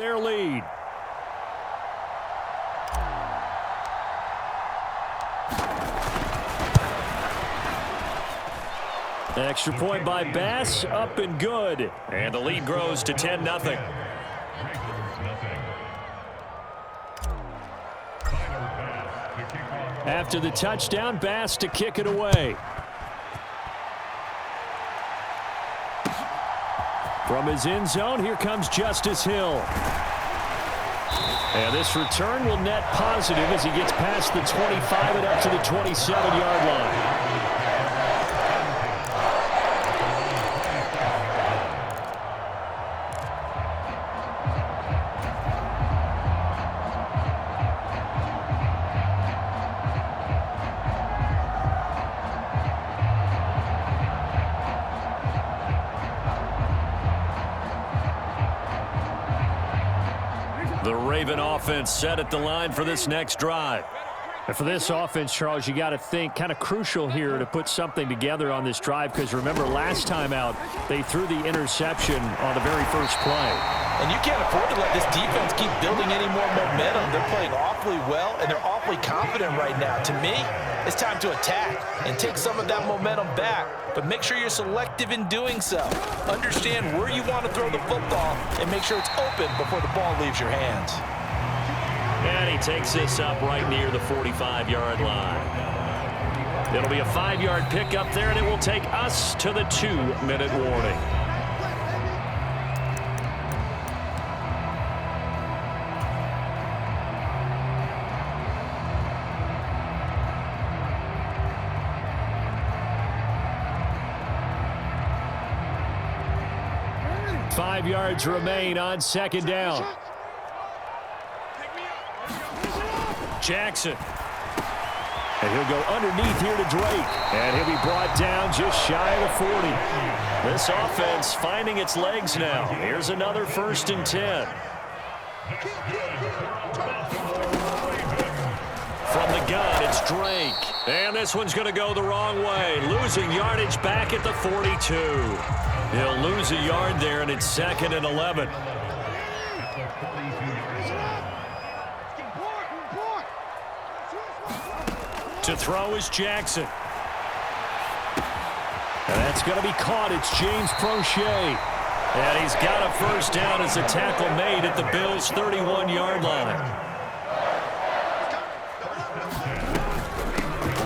their lead. Extra point by Bass, up and good. And the lead grows to 10-0. After the touchdown, Bass to kick it away. From his end zone, here comes Justice Hill. And this return will net positive as he gets past the 25 and up to the 27-yard line. The Raven offense set at the line for this next drive. And for this offense, Charles, you got to think kind of crucial here to put something together on this drive, because remember last time out they threw the interception on the very first play. And you can't afford to let this defense keep building any more momentum. They're playing awfully well, and they're awfully confident right now. To me, it's time to attack and take some of that momentum back. But make sure you're selective in doing so. Understand where you want to throw the football and make sure it's open before the ball leaves your hands. And he takes this up right near the 45-yard line. It'll be a 5-yard pickup there, and it will take us to the 2-minute warning. Five yards remain on second down. Jackson. And he'll go underneath here to Drake. And he'll be brought down just shy of the 40. This offense finding its legs now. Here's another 1st and 10. From the gun, it's Drake. And this one's going to go the wrong way. Losing yardage back at the 42. He'll lose a yard there, and it's 2nd and 11. To throw is Jackson. And that's going to be caught. It's James Prochet. And he's got a first down as a tackle made at the Bills' 31-yard line.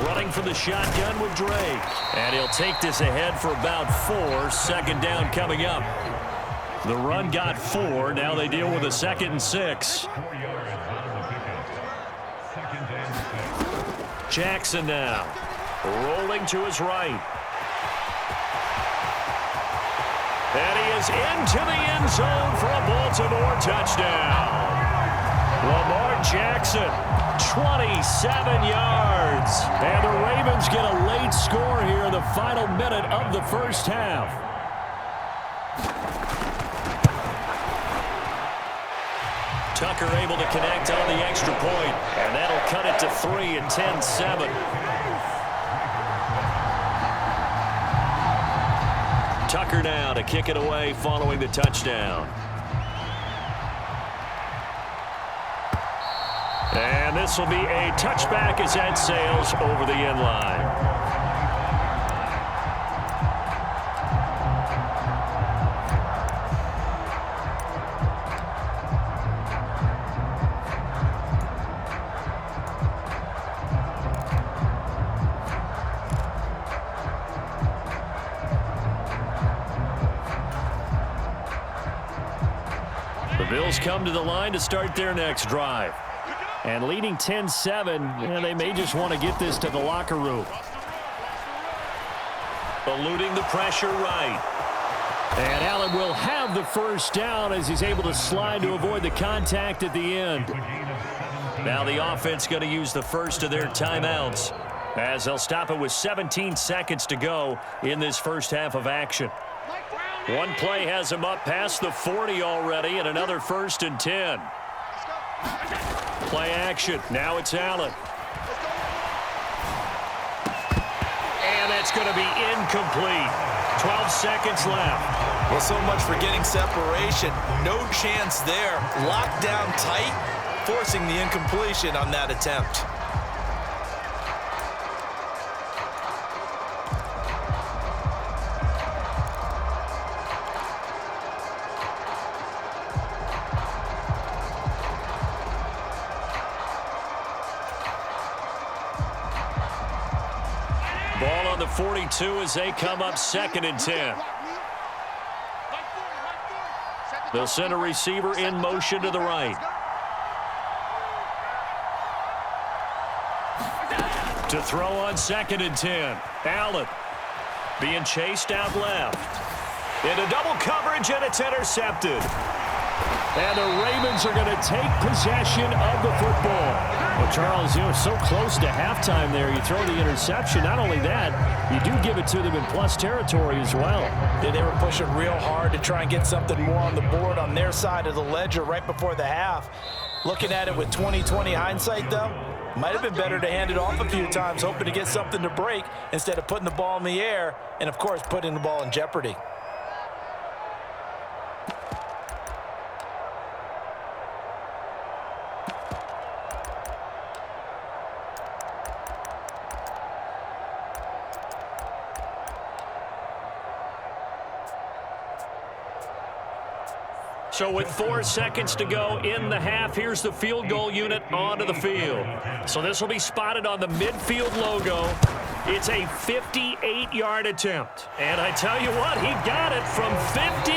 Running for the shotgun with Drake. And he'll take this ahead for about 4. 2nd down coming up. The run got 4. Now they deal with a 2nd and 6. Jackson now, rolling to his right. And he is into the end zone for a Baltimore touchdown. Lamar Jackson, 27 yards. And the Ravens get a late score here in the final minute of the first half. Tucker able to connect on the extra point, and that'll cut it to 3 and 10-7. Tucker now to kick it away following the touchdown. And this will be a touchback as that sails over the end line. The Bills come to the line to start their next drive. And leading 10-7, they may just want to get this to the locker room. Eluding the pressure right. And Allen will have the first down as he's able to slide to avoid the contact at the end. Now the offense going to use the first of their timeouts as they'll stop it with 17 seconds to go in this first half of action. One play has him up past the 40 already, and another 1st and 10. Play action. Now it's Allen. And that's going to be incomplete. 12 seconds left. Well, so much for getting separation. No chance there. Locked down tight, forcing the incompletion on that attempt. Ball on the 42 as they come up 2nd and 10. They'll send a receiver in motion to the right. To throw on 2nd and 10. Allen being chased out left. Into double coverage, and it's intercepted. And the Ravens are going to take possession of the football. Well, Charles, you're so close to halftime there. You throw the interception. Not only that, you do give it to them in plus territory as well. Yeah, they were pushing real hard to try and get something more on the board on their side of the ledger right before the half. Looking at it with 20/20 hindsight, though, might have been better to hand it off a few times, hoping to get something to break instead of putting the ball in the air and, of course, putting the ball in jeopardy. So with 4 seconds to go in the half, here's the field goal unit onto the field. So this will be spotted on the midfield logo. It's a 58-yard attempt. And I tell you what, he got it from 58.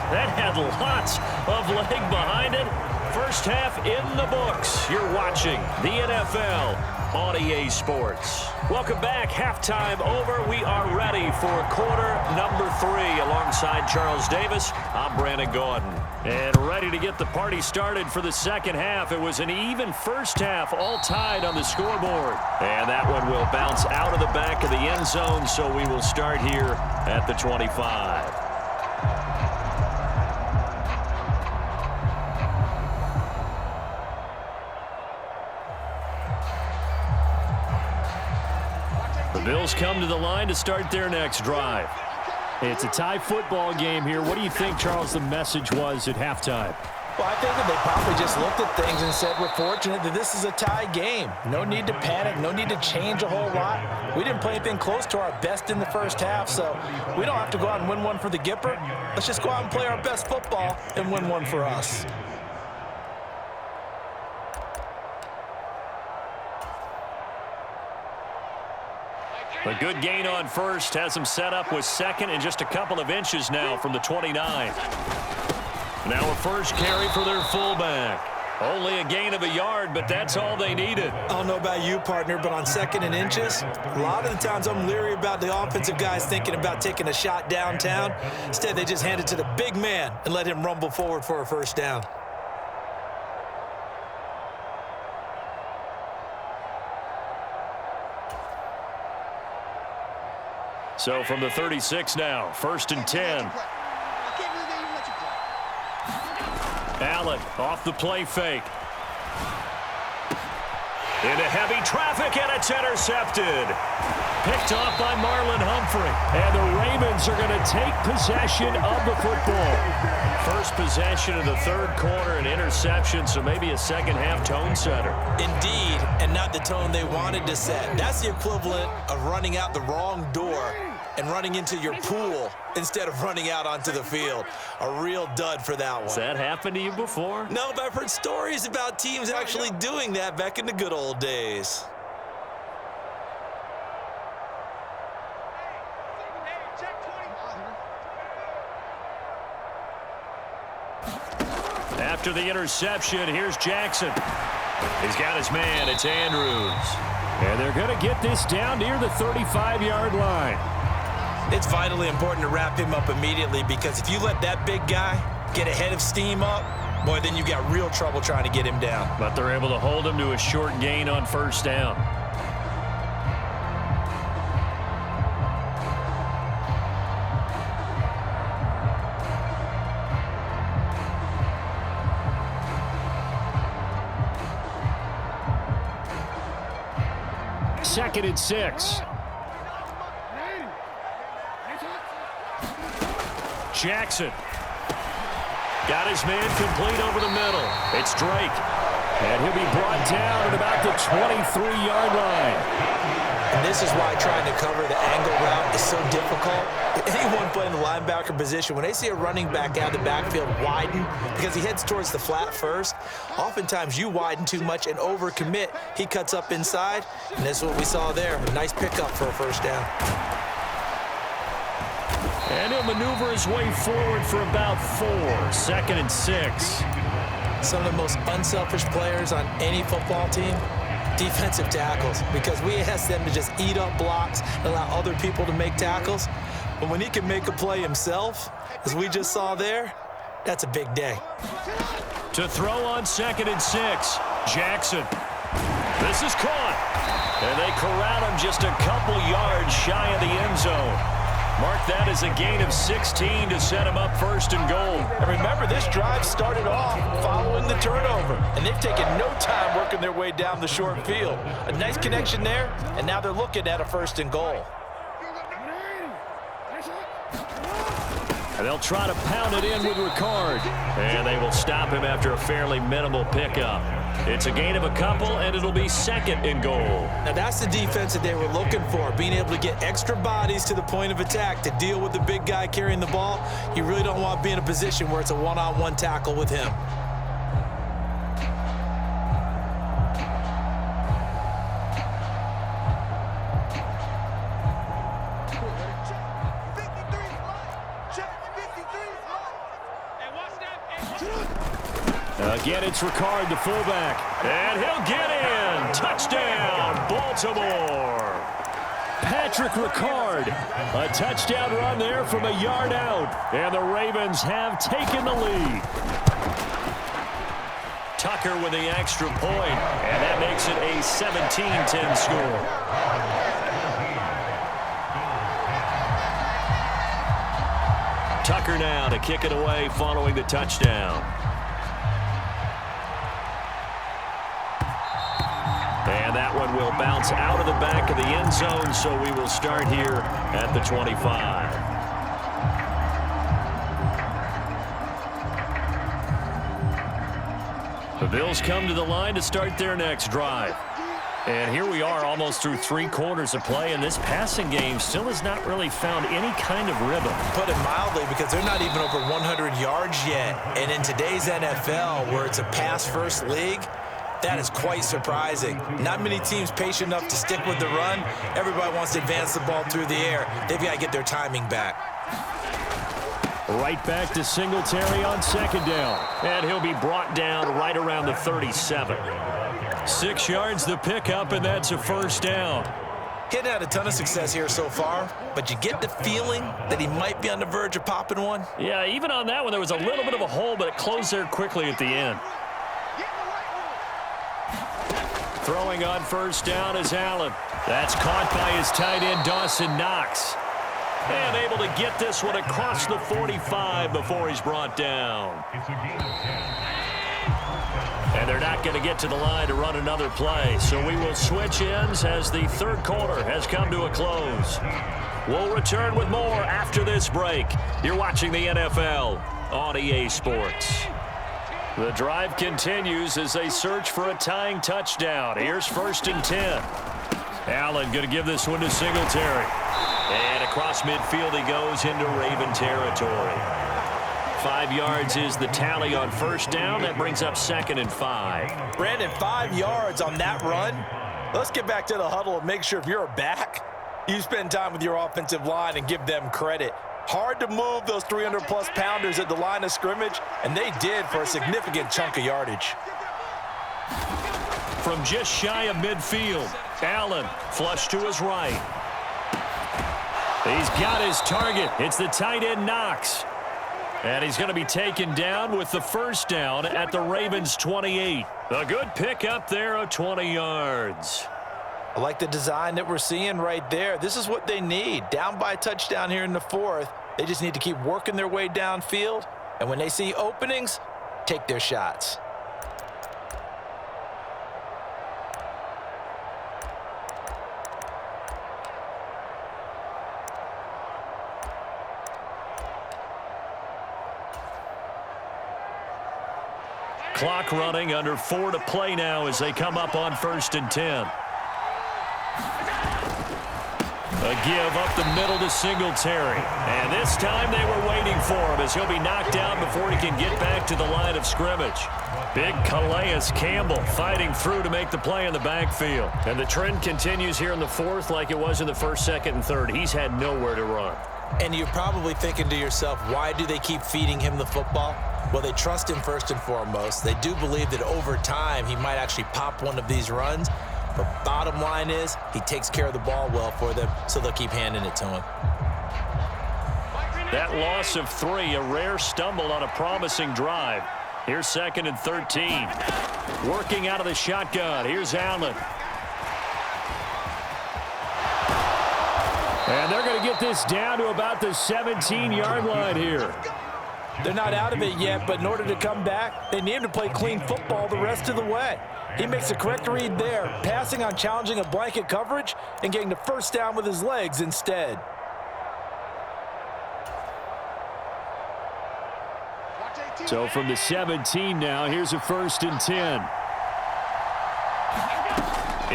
That had lots of leg behind it. First half in the books. You're watching the NFL on EA Sports. Welcome back. Halftime over. We are ready for quarter number 3. Alongside Charles Davis, I'm Brandon Gordon. And ready to get the party started for the second half. It was an even first half, all tied on the scoreboard. And that one will bounce out of the back of the end zone, so we will start here at the 25. The Bills come to the line to start their next drive. It's a tie football game here. What do you think, Charles, the message was at halftime? Well, I think that they probably just looked at things and said, we're fortunate that this is a tie game. No need to panic. No need to change a whole lot. We didn't play anything close to our best in the first half, so we don't have to go out and win one for the Gipper. Let's just go out and play our best football and win one for us. A good gain on first has him set up with second and just a couple of inches now from the 29. Now a first carry for their fullback. Only a gain of a yard, but that's all they needed. I don't know about you, partner, but on 2nd and inches, a lot of the times I'm leery about the offensive guys thinking about taking a shot downtown. Instead, they just hand it to the big man and let him rumble forward for a first down. So from the 36 now, 1st and 10. Allen off the play fake. Into heavy traffic, and it's intercepted. Picked off by Marlon Humphrey. And the Ravens are going to take possession of the football. First possession of the third quarter, an interception, so maybe a second-half tone setter. Indeed, and not the tone they wanted to set. That's the equivalent of running out the wrong door and running into your pool instead of running out onto the field. A real dud for that one. Has that happened to you before? No, but I've heard stories about teams actually doing that back in the good old days. After the interception, here's Jackson. He's got his man. It's Andrews. And they're going to get this down near the 35-yard line. It's vitally important to wrap him up immediately, because if you let that big guy get ahead of steam up, boy, then you've got real trouble trying to get him down. But they're able to hold him to a short gain on first down. Second and 6. Jackson. Got his man complete over the middle. It's Drake. And he'll be brought down at about the 23-yard line. And this is why trying to cover the angle route is so difficult. Anyone playing the linebacker position, when they see a running back out of the backfield widen because he heads towards the flat first, oftentimes you widen too much and overcommit. He cuts up inside, and that's what we saw there. A nice pickup for a first down. And he'll maneuver his way forward for about 4. 2nd and 6. Some of the most unselfish players on any football team, defensive tackles, because we ask them to just eat up blocks and allow other people to make tackles. But when he can make a play himself, as we just saw there, that's a big day. To throw on 2nd and 6, Jackson. This is caught. And they corral him just a couple yards shy of the end zone. Mark that as a gain of 16 to set him up 1st and goal. And remember, this drive started off following the turnover, and they've taken no time working their way down the short field. A nice connection there, and now they're looking at a 1st and goal. And they'll try to pound it in with Ricard. And they will stop him after a fairly minimal pickup. It's a gain of a couple, and it'll be 2nd and goal. Now that's the defense that they were looking for, being able to get extra bodies to the point of attack to deal with the big guy carrying the ball. You really don't want to be in a position where it's a one-on-one tackle with him. Again, it's Ricard, the fullback. And he'll get in. Touchdown, Baltimore. Patrick Ricard. A touchdown run there from a yard out. And the Ravens have taken the lead. Tucker with the extra point. And that makes it a 17-10 score. Tucker now to kick it away following the touchdown. And that one will bounce out of the back of the end zone, so we will start here at the 25. The Bills come to the line to start their next drive. And here we are almost through 3 quarters of play, and this passing game still has not really found any kind of rhythm. Put it mildly, because they're not even over 100 yards yet. And in today's NFL, where it's a pass-first league, that is quite surprising. Not many teams patient enough to stick with the run. Everybody wants to advance the ball through the air. They've got to get their timing back. Right back to Singletary on 2nd down. And he'll be brought down right around the 37. 6 yards the pickup, and that's a 1st down. He hadn't had a ton of success here so far, but you get the feeling that he might be on the verge of popping one. Yeah, even on that one, there was a little bit of a hole, but it closed there quickly at the end. Throwing on 1st down is Allen. That's caught by his tight end, Dawson Knox. And able to get this one across the 45 before he's brought down. And they're not going to get to the line to run another play, so we will switch ends as the 3rd quarter has come to a close. We'll return with more after this break. You're watching the NFL on EA Sports. The drive continues as they search for a tying touchdown. Here's 1st and 10. Allen going to give this one to Singletary. And across midfield he goes into Raven territory. 5 yards is the tally on 1st down. That brings up 2nd and 5. Brandon, 5 yards on that run. Let's get back to the huddle and make sure if you're a back, you spend time with your offensive line and give them credit. Hard to move those 300-plus pounders at the line of scrimmage, and they did for a significant chunk of yardage. From just shy of midfield, Allen flush to his right. He's got his target. It's the tight end Knox. And he's going to be taken down with the 1st down at the Ravens' 28. A good pickup there of 20 yards. I like the design that we're seeing right there. This is what they need. Down by a touchdown here in the 4th. They just need to keep working their way downfield. And when they see openings, take their shots. Clock running, under 4 to play now as they come up on 1st and 10. A give up the middle to Singletary. And this time they were waiting for him as he'll be knocked down before he can get back to the line of scrimmage. Big Calais Campbell fighting through to make the play in the backfield. And the trend continues here in the 4th like it was in the 1st, 2nd, and 3rd. He's had nowhere to run. And you're probably thinking to yourself, why do they keep feeding him the football? Well, they trust him first and foremost. They do believe that over time he might actually pop one of these runs. But bottom line is he takes care of the ball well for them, so they'll keep handing it to him. That loss of 3, a rare stumble on a promising drive. Here's 2nd and 13. Working out of the shotgun. Here's Allen. And they're going to get this down to about the 17-yard line here. They're not out of it yet, but in order to come back, they need him to play clean football the rest of the way. He makes the correct read there, passing on challenging a blanket coverage and getting the first down with his legs instead. So from the 17 now, here's a 1st and 10.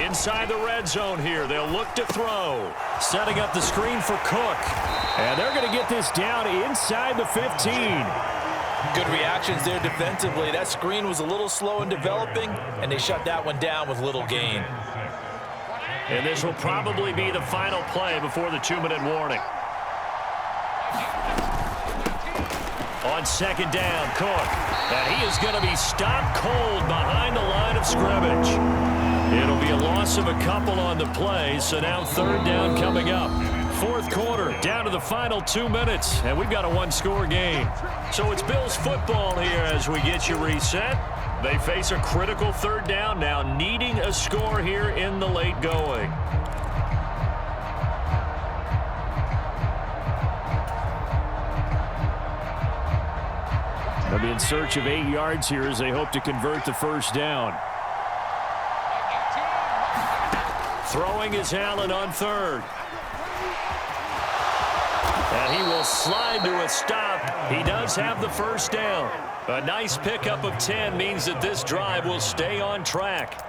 Inside the red zone here, they'll look to throw. Setting up the screen for Cook. And they're going to get this down inside the 15. Good reactions there defensively. That screen was a little slow in developing, and they shut that one down with little gain. And this will probably be the final play before the 2-minute warning. On 2nd down, Cook. And he is going to be stopped cold behind the line of scrimmage. It'll be a loss of a couple on the play, so now 3rd down coming up. 4th quarter, down to the final 2 minutes, and we've got a 1-score game. So it's Bills football here as we get you reset. They face a critical 3rd down now, needing a score here in the late going. They'll be in search of 8 yards here as they hope to convert the 1st down. Throwing is Allen on 3rd. And he will slide to a stop. He does have the 1st down. A nice pickup of 10 means that this drive will stay on track.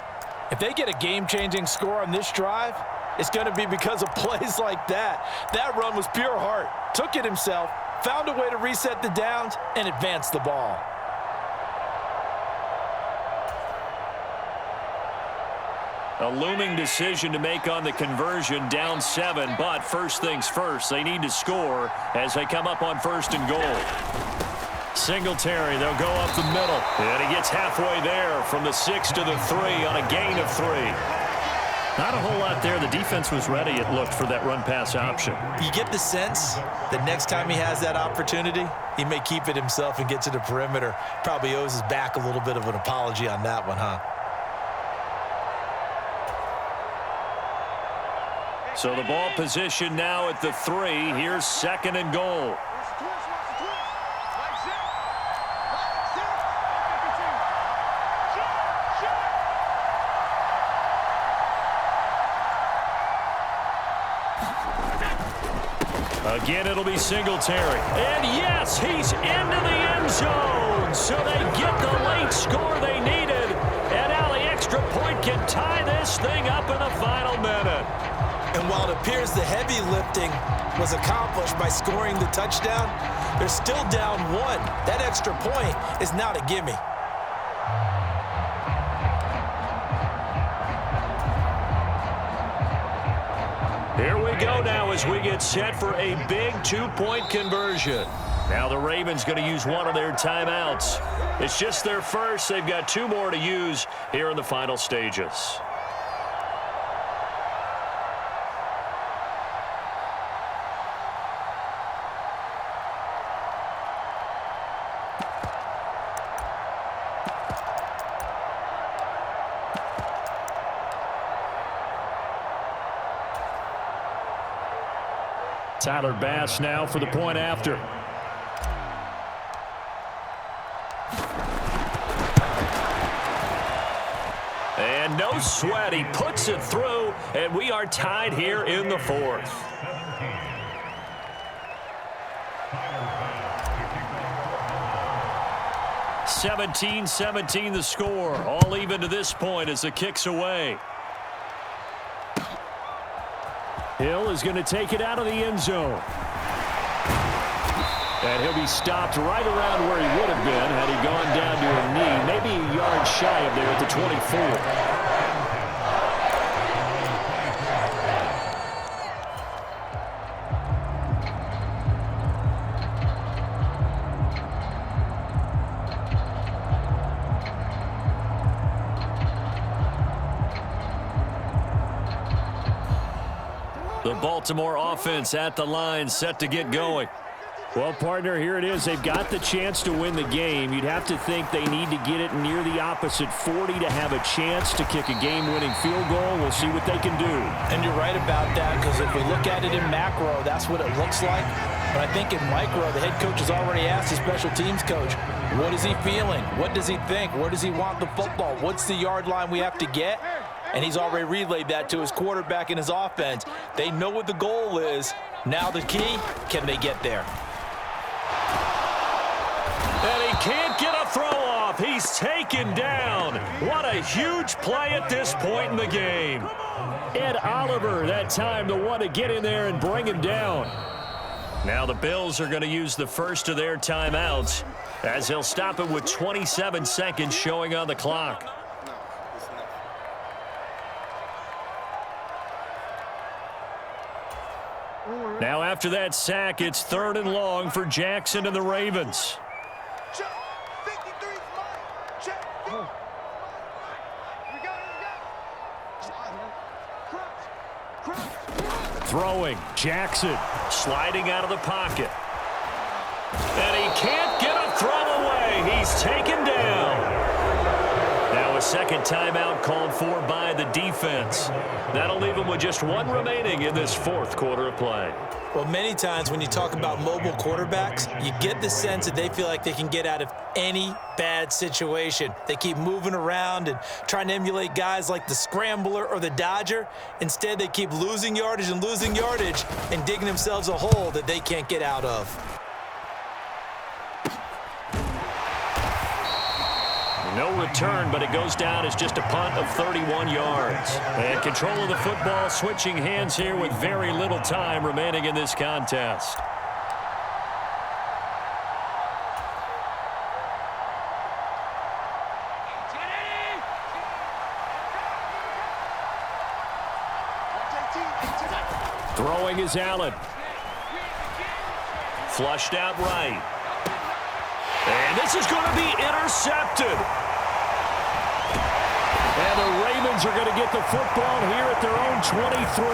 If they get a game-changing score on this drive, it's going to be because of plays like that. That run was pure heart. Took it himself, found a way to reset the downs, and advance the ball. A looming decision to make on the conversion, down 7, but first things first, they need to score as they come up on 1st and goal. Singletary, they'll go up the middle, and he gets halfway there from the 6 to the 3 on a gain of 3. Not a whole lot there. The defense was ready, it looked, for that run-pass option. You get the sense that next time he has that opportunity, he may keep it himself and get to the perimeter. Probably owes his back a little bit of an apology on that one, huh? So the ball position now at the 3. Here's 2nd and goal. Again, it'll be Singletary. And yes, he's into the end zone. So they get the late score they needed. And now the extra point can tie this thing up in the final minute. And while it appears the heavy lifting was accomplished by scoring the touchdown, they're still down 1. That extra point is not a gimme. Here we go now as we get set for a big 2-point conversion. Now the Ravens going to use one of their timeouts. It's just their first. They've got 2 more to use here in the final stages. Tyler Bass now for the point after. And no sweat. He puts it through, and we are tied here in the 4th. 17-17 the score. All even to this point as the kick's away. Hill is going to take it out of the end zone. And he'll be stopped right around where he would have been had he gone down to a knee, maybe a yard shy of there at the 24. The Baltimore offense at the line, set to get going. Well, partner, here it is. They've got the chance to win the game. You'd have to think they need to get it near the opposite 40 to have a chance to kick a game-winning field goal. We'll see what they can do. And you're right about that, because if we look at it in macro, that's what it looks like. But I think in micro, the head coach has already asked the special teams coach, what is he feeling? What does he think? Where does he want the football? What's the yard line we have to get? And he's already relayed that to his quarterback and his offense. They know what the goal is. Now the key, can they get there? And he can't get a throw off. He's taken down. What a huge play at this point in the game. Ed Oliver, that time, the one to get in there and bring him down. Now the Bills are going to use the first of their timeouts as they'll stop it with 27 seconds showing on the clock. Now after that sack, it's 3rd and long for Jackson and the Ravens. Throwing, Jackson sliding out of the pocket. And he can't get a throw away. He's taken down. Now a second timeout called for by the defense. That'll leave him with just one remaining in this 4th quarter of play. Well, many times when you talk about mobile quarterbacks, you get the sense that they feel like they can get out of any bad situation. They keep moving around and trying to emulate guys like the Scrambler or the Dodger. Instead, they keep losing yardage and digging themselves a hole that they can't get out of. No return, but it goes down as just a punt of 31 yards. And control of the football, switching hands here with very little time remaining in this contest. Throwing is Allen. Flushed out right. And this is going to be intercepted. And the Ravens are going to get the football here at their own 23.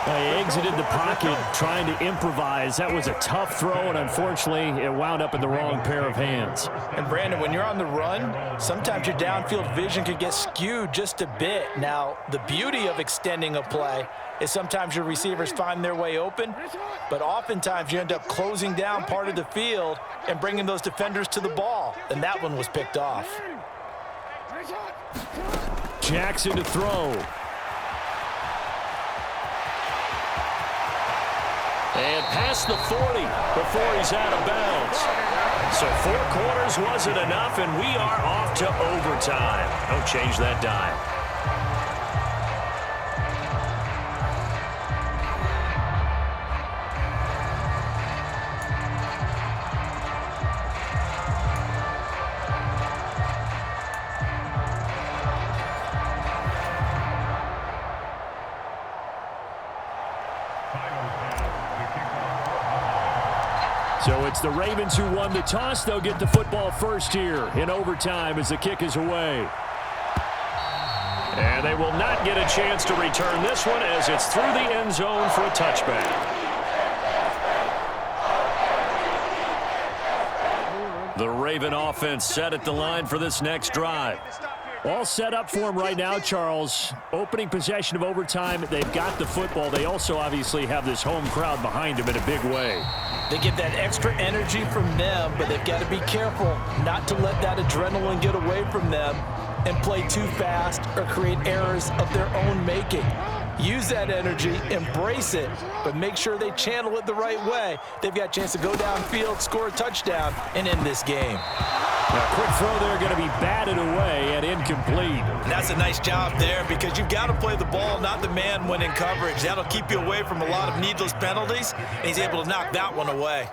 They exited the pocket trying to improvise. That was a tough throw, and unfortunately, it wound up in the wrong pair of hands. And, Brandon, when you're on the run, sometimes your downfield vision could get skewed just a bit. Now, the beauty of extending a play is sometimes your receivers find their way open, but oftentimes you end up closing down part of the field and bringing those defenders to the ball, and that one was picked off. Jackson to throw. And past the 40 before he's out of bounds. So 4 quarters wasn't enough, and we are off to overtime. Don't change that dial. So it's the Ravens who won the toss. They'll get the football first here in overtime as the kick is away. And they will not get a chance to return this one as it's through the end zone for a touchback. The Raven offense set at the line for this next drive. All set up for him right now, Charles. Opening possession of overtime. They've got the football. They also obviously have this home crowd behind them in a big way. They get that extra energy from them, but they've got to be careful not to let that adrenaline get away from them and play too fast or create errors of their own making. Use that energy, embrace it, but make sure they channel it the right way. They've got a chance to go downfield, score a touchdown, and end this game. A quick throw there going to be batted away and incomplete. And that's a nice job there because you've got to play the ball, not the man when in coverage. That'll keep you away from a lot of needless penalties, and he's able to knock that one away.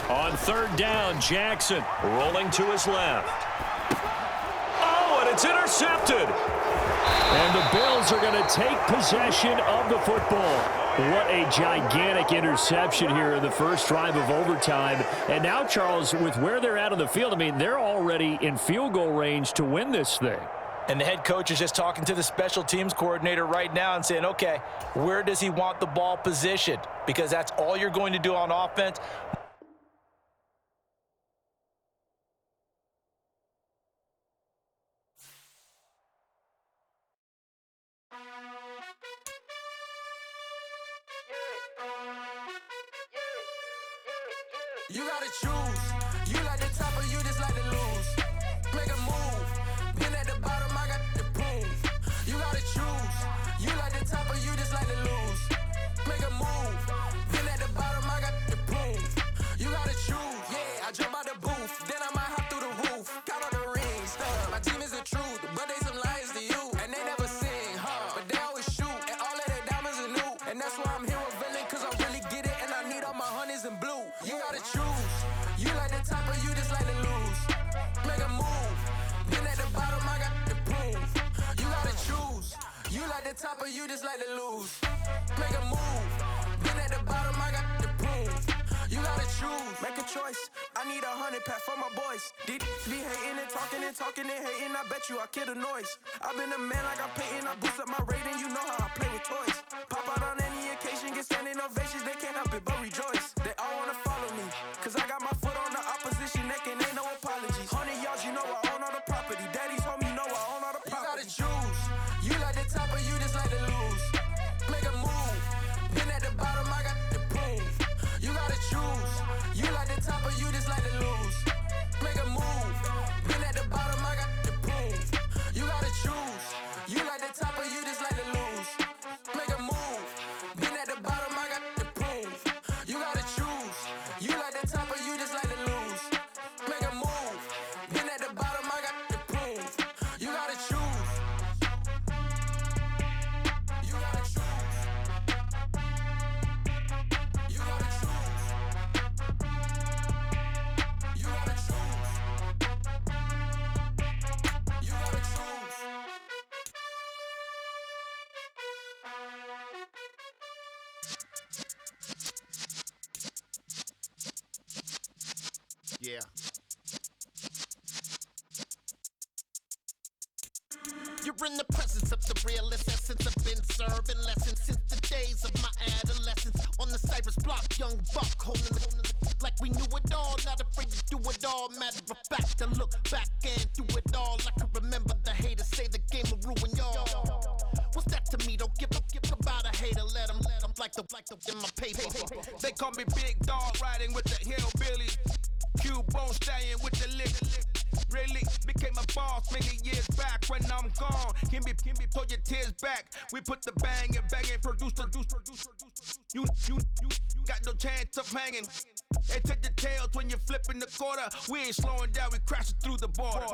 On third down, Jackson rolling to his left. Oh, and it's intercepted. And the Bills are going to take possession of the football. What a gigantic interception here in the first drive of overtime. And now, Charles, with where they're at on the field, I mean, they're already in field goal range to win this thing. And the head coach is just talking to the special teams coordinator right now and saying, okay, where does he want the ball positioned? Because that's all you're going to do on offense. You gotta choose. You like the top or you just like to lose. Make a move. Been at the bottom, I got the proof. You gotta choose. You like the top or you just like to lose. Make a move. Been at the bottom, I got the proof. You gotta choose. Yeah, I jump out the booth. Then I might hop through the roof. Count on the rings. My team is the truth, but they some liars to you. And they never sing, but they always shoot. And all of their diamonds are new. And that's why I'm here with villain, cause I really get it. And I need all my honeys in blue. You gotta choose. You like the top or you just like to lose. Make a move. Been at the bottom, I got the proof. You gotta choose. You like the top or you just like to lose. Make a move. Been at the bottom, I got the proof. You gotta choose. Make a choice. I need 100 pack for my boys. These be hating and talking and hating. I bet you I kill the noise. I've been a man like I'm Peyton. I boost up my rating. You know how I play with toys. Pop out on any occasion, get standing ovations. They can't help it but rejoice. They all wanna follow me, cause I got my foot on the opposition neck and ain't no apologies. 100 yards, you know I own all the property. Daddy's home, you know I own all the property. You gotta choose. You like the top or you just like to lose. Make a move. Been at the bottom, I got the proof. You gotta choose. You like the top or you just like to lose. Make a move. Been at the bottom, I got the proof. You gotta choose. You like the top or you just like to lose. Make a move. Been at the bottom, I got the proof. You gotta choose. You like the top or you just like to lose. Make a move. Been at the bottom, I got the proof. You gotta choose. You gotta choose. You gotta choose. You gotta choose. You gotta choose. Yeah. You're in the presence of the realest essence. I've been serving lessons since the days of my adolescence. On the Cypress block, young buck holding the like we knew it all. Not afraid to do it all. Matter of fact, to look back and do it all. I can remember the haters say the game will ruin y'all. What's that to me? Don't give about a hater. Let them like the in my paper. They call me Big Dog, riding with the hillbilly. Q-Bone stallion with the lick. Really became a boss many years back. When I'm gone, can be pull your tears back. We put the bang and produce. You got no chance of hanging. They take the tails when you're flipping the quarter. We ain't slowing down, we crashing through the border.